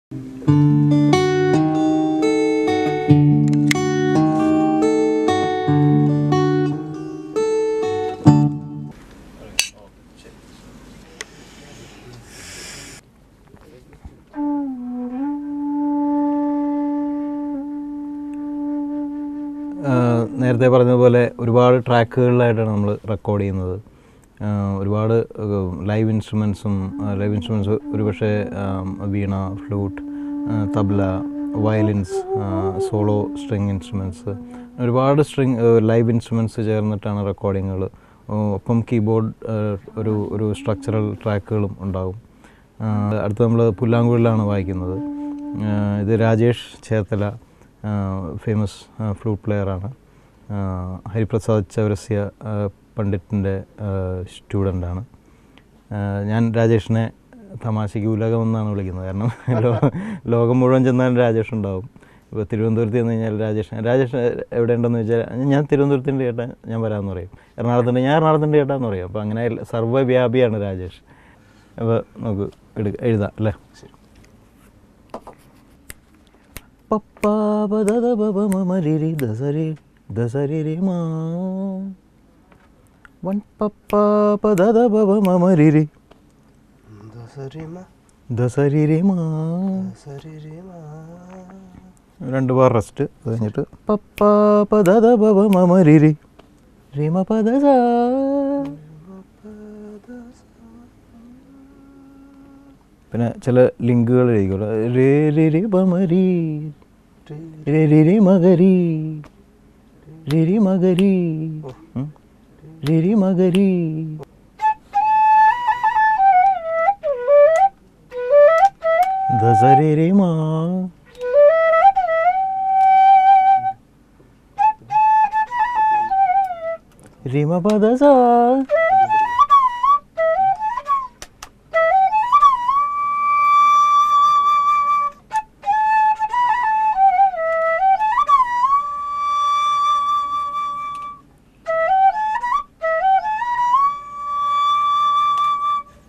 നേരത്തെ പറഞ്ഞതുപോലെ ഒരുപാട് ട്രാക്കുകളിലായിട്ടാണ് നമ്മൾ റെക്കോർഡ് ചെയ്യുന്നത്. ഒരുപാട് ലൈവ് ഇൻസ്ട്രുമെൻറ്റ്സ് ഒരുപക്ഷെ veena, flute, tabla, violins, solo string instruments, ഒരുപാട് ലൈവ് ഇൻസ്ട്രുമെൻറ്റ്സ് ചേർന്നിട്ടാണ് റെക്കോർഡിങ്ങുകൾ. ഒപ്പം കീബോർഡ് ഒരു സ്ട്രക്ചറൽ ട്രാക്കുകളും ഉണ്ടാകും. അടുത്ത് നമ്മൾ പുല്ലാങ്കുഴലാണ് വായിക്കുന്നത്. ഇത് രാജേഷ് ചേർത്തല, ഫേമസ് ഫ്ലൂട്ട് പ്ലെയറാണ്. ഹരിപ്രസാദ് ചൗരസ്യ പണ്ഡിറ്റിൻ്റെ സ്റ്റുഡൻ്റാണ്. ഞാൻ രാജേഷിനെ തമാശയ്ക്ക് ഉലകം എന്നാണ് വിളിക്കുന്നത്. കാരണം ലോകം മുഴുവൻ ചെന്നാലും രാജേഷ് ഉണ്ടാവും. ഇപ്പോൾ തിരുവനന്തപുരത്ത് ചെന്ന് കഴിഞ്ഞാൽ രാജേഷ് എവിടെ ഉണ്ടെന്ന് വെച്ചാൽ ഞാൻ തിരുവനന്തപുരത്തിൻ്റെ ചേട്ടാ ഞാൻ വരാമെന്ന് പറയും. ഞാൻ എറണാകുളത്തിൻ്റെ ചേട്ടാന്ന് പറയും. അപ്പോൾ അങ്ങനെ സർവ്വവ്യാപിയാണ് രാജേഷ്. അപ്പോൾ നമുക്ക് എഴുതാം അല്ലേ? പപ്പാ പദ പപ മരിരി ദസരി ദസരി മാ വൺ പപ്പാ പദ പപ മരിരി ദസരി മാ. 2 ബാർ റെസ്റ്റ്. അത് കഴിഞ്ഞിട്ട് പപ്പാ പദ പപ മരിരി റിമ പദ സ. പിന്നെ ചില ലിങ്കുകൾ എഴുതിക്കോളൂ. രേ രി രി ബമരി രേ രി രി മകരി രി രി മകരി രി രി മകരി. ദസരി രി മാ റിമ പദ സ.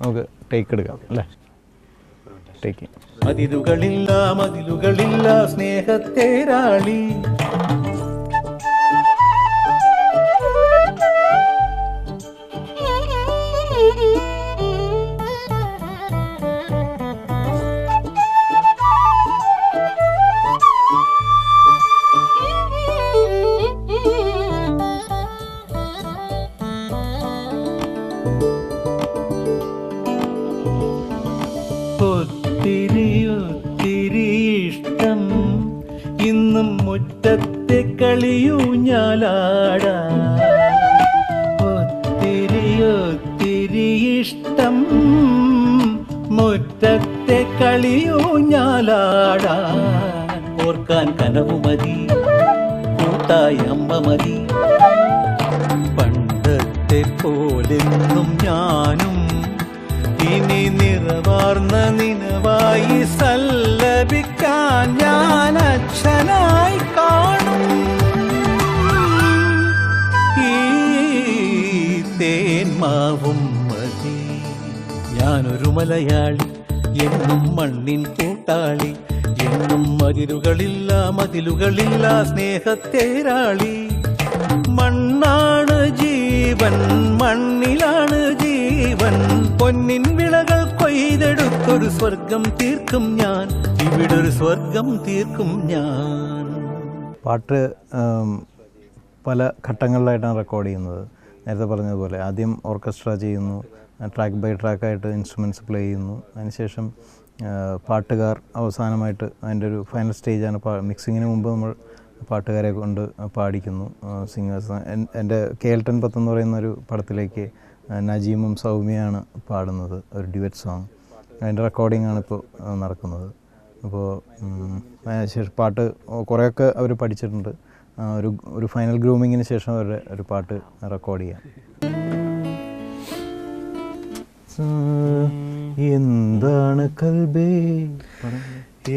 നമുക്ക് ടേക്ക് എടുക്കാം അല്ലേ? ടേക്ക്. മതിലുകളില്ല സ്നേഹത്തേരാളി, ഒത്തിരി ഇഷ്ടം ഇന്നും മുറ്റത്തെ കളിയൂഞ്ഞാലാടാ. ഒത്തിരി ഇഷ്ടം മുറ്റത്തെ കളിയൂഞ്ഞാലാടാ. ഓർക്കാൻ കനവു മതി, കൂട്ടായി അമ്മ മതി. പണ്ടത്തെ പോലെന്നും ഞാനും ഇനി നിറവാർന്ന നിനവായി സല്ലപിക്കാൻ ഞാൻ അച്ഛനായി കാണും. ഈ തേന്മാവും മതി. ഞാനൊരു മലയാളി, എന്നും മണ്ണിൻ കൂട്ടാളി, എന്നും മതിലുകളില്ല സ്നേഹത്തേരാളി. മണ്ണാണ് ജീവൻ, മണ്ണിലാണ് ജീവൻ. പൊന്നിൻ വിളകൾ കൊയ്തെടുത്തൊരു സ്വർഗം തീർക്കും ഞാൻ, ഇവിടൊരു സ്വർഗം തീർക്കും ഞാൻ. പാട്ട് പല ഘട്ടങ്ങളിലായിട്ടാണ് റെക്കോർഡ് ചെയ്യുന്നത്. നേരത്തെ പറഞ്ഞതുപോലെ ആദ്യം ഓർക്കസ്ട്ര ചെയ്യുന്നു, ട്രാക്ക് ബൈ ട്രാക്കായിട്ട് ഇൻസ്ട്രുമെൻറ്റ്സ് പ്ലേ ചെയ്യുന്നു. അതിനുശേഷം പാട്ടുകാർ അവസാനമായിട്ട് അതിൻ്റെ ഒരു ഫൈനൽ സ്റ്റേജാണ്. മിക്സിങ്ങിന് മുമ്പ് നമ്മൾ പാട്ടുകാരെ കൊണ്ട് പാടിക്കുന്നു, സിംഗേഴ്സ്. എൻ്റെ KL10 എന്ന് പറയുന്നൊരു പടത്തിലേക്ക് നജീമും സൗമ്യയാണ് പാടുന്നത്, ഒരു ഡ്യുവറ്റ് സോങ്. അതിൻ്റെ റെക്കോർഡിംഗാണ് ഇപ്പോൾ നടക്കുന്നത്. അപ്പോൾ അതിനുശേഷം പാട്ട് കുറേയൊക്കെ അവർ പഠിച്ചിട്ടുണ്ട്. ഒരു ഫൈനൽ ഗ്രൂമിങ്ങിന് ശേഷം അവരുടെ ഒരു പാട്ട് റെക്കോർഡ് ചെയ്യാം. എന്താണ് കൽബേ,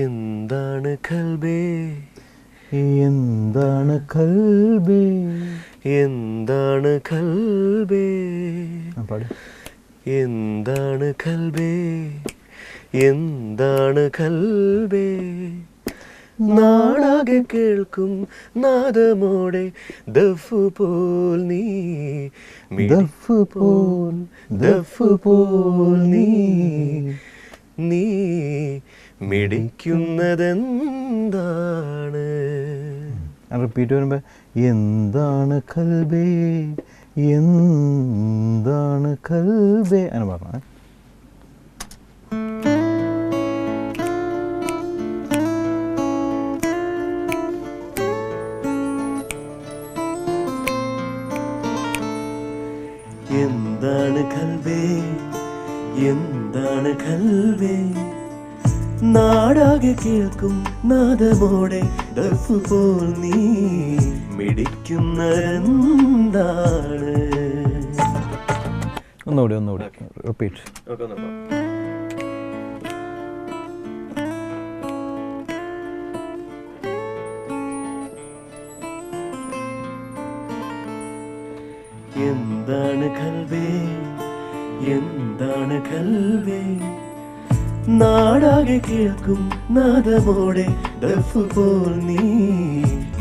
എന്താണ് കൽബേ, എന്താണ് കൽബേ, എന്താണ് കൽബേ, പാടി. എന്താണ് കൽബേ, എന്താണ് കൽബേ നാടാകെ കേൾക്കും നാദമോടെ ദഫ് പോൽ നീ ദഫ് പോൽ ദഫ് പോൽ നീ നീ മിടിക്കുന്നതെന്താണ്? റിപ്പീറ്റ് വരുമ്പോൾ എന്താണ് കൽബേ എന്താണ് കൽബേ അങ്ങനെ പറഞ്ഞേ. എന്താണ് കൽബേ എന്താണ് കൽബേ നാടാകെ കേൾക്കും നാദമോടെ ദഫ് പോൽ നീ മിടിക്കുന്നതെന്താണ്? ഒന്നുകൂടി റിപ്പീറ്റ്. എന്താണ് കൽബേ എന്താണ് കൽബേ നാടാകെ കേൾക്കും നാദമോടെ ദഫ് പോൽ നീ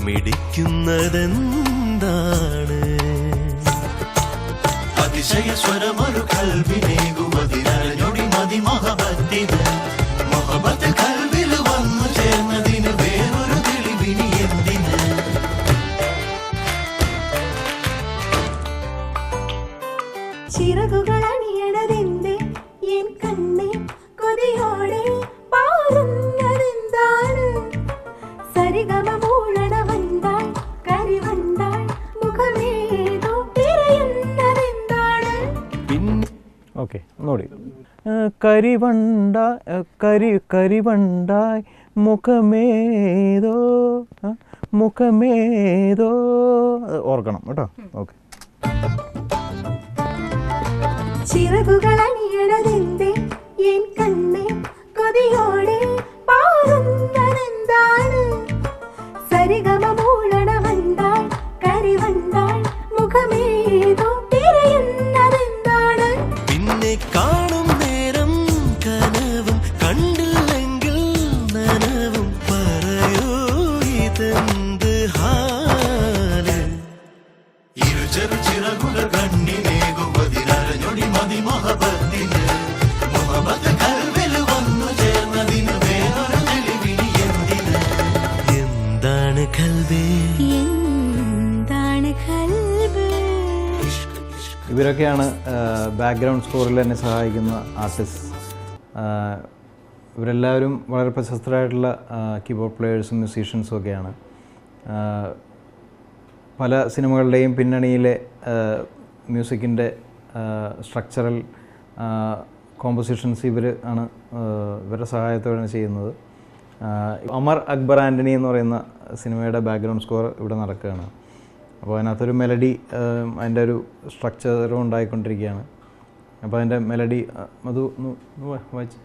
മിടിക്കുന്നതെന്താണ്? അതിശയ സ്വരമൊരു കൽബിനേകുമതിരഞ്ഞൊടി മതി മൊഹബത്തിന് മൊഹബത്ത് കൽബിൽ വന്നു ചേർന്നതിന് വേറൊരു തെളിവിനി എന്തിന്? ചിറകുകൾ അണിയണതെന്തേ എൻ കണ്ണേ കൊതിയോടെ പാറുന്നതെന്താണ്? സരിഗമ മൂളണവന്താൾ കരിവന്താൾ മുഖമേതോ തിരയുന്നതെന്താണ്? ഓക്കെ ഒന്നുകൂടി. കരിവണ്ടായി മുഖമേതോ മുഖമേതോ ഓർക്കണം കേട്ടോ. ഓക്കെ. ചിറകുകൾ അണിയണതെന്തേ എൻ കണ്ണേ കൊതിയോടെ പാറുന്നതെന്താണ്? സരിഗമ മൂളണവന്താൾ കരിവന്താൾ മുഖമേതോ തിരയുന്നതെന്താണ്? പിന്നെ കാണും നേരം കനവും കണ്ടില്ലെങ്കിൽ നനവും പറയൂ ഇതെന്ത് ഹാല്? ഇരുചെറു ചിറകുകൾ കണ്ണിനേകുമതിരഞ്ഞൊടി മതി മൊഹബത്തിന് മൊഹബത്ത് കൽബിൽ വന്നു ചേർന്നതിന് വേറൊരു തെളിവിനി എന്തിന്? എന്താണ് കൽബേ എന്താണ് കൽബ്? ഇവരൊക്കെയാണ് ബാക്ക്ഗ്രൗണ്ട് സ്കോറിൽ എന്നെ സഹായിക്കുന്ന ആർട്ടിസ്റ്റ്. ഇവരെല്ലാവരും വളരെ പ്രശസ്തരായിട്ടുള്ള കീബോർഡ് പ്ലെയേഴ്സും മ്യൂസീഷ്യൻസും ഒക്കെയാണ്. പല സിനിമകളുടെയും പിന്നണിയിലെ മ്യൂസിക്കിൻ്റെ സ്ട്രക്ചറൽ കോമ്പോസിഷൻസ് ഇവരുടെ സഹായത്തോടെയാണ് ചെയ്യുന്നത്. അമർ അക്ബർ ആൻ്റണി എന്ന് പറയുന്ന സിനിമയുടെ ബാക്ക്ഗ്രൗണ്ട് സ്കോർ ഇവിടെ നടക്കുകയാണ്. അപ്പോൾ അതിനകത്തൊരു മെലഡി അതിൻ്റെ ഒരു സ്ട്രക്ചറും ഉണ്ടായിക്കൊണ്ടിരിക്കുകയാണ്. അപ്പോൾ അതിൻ്റെ മെലഡി അത് വായിച്ച്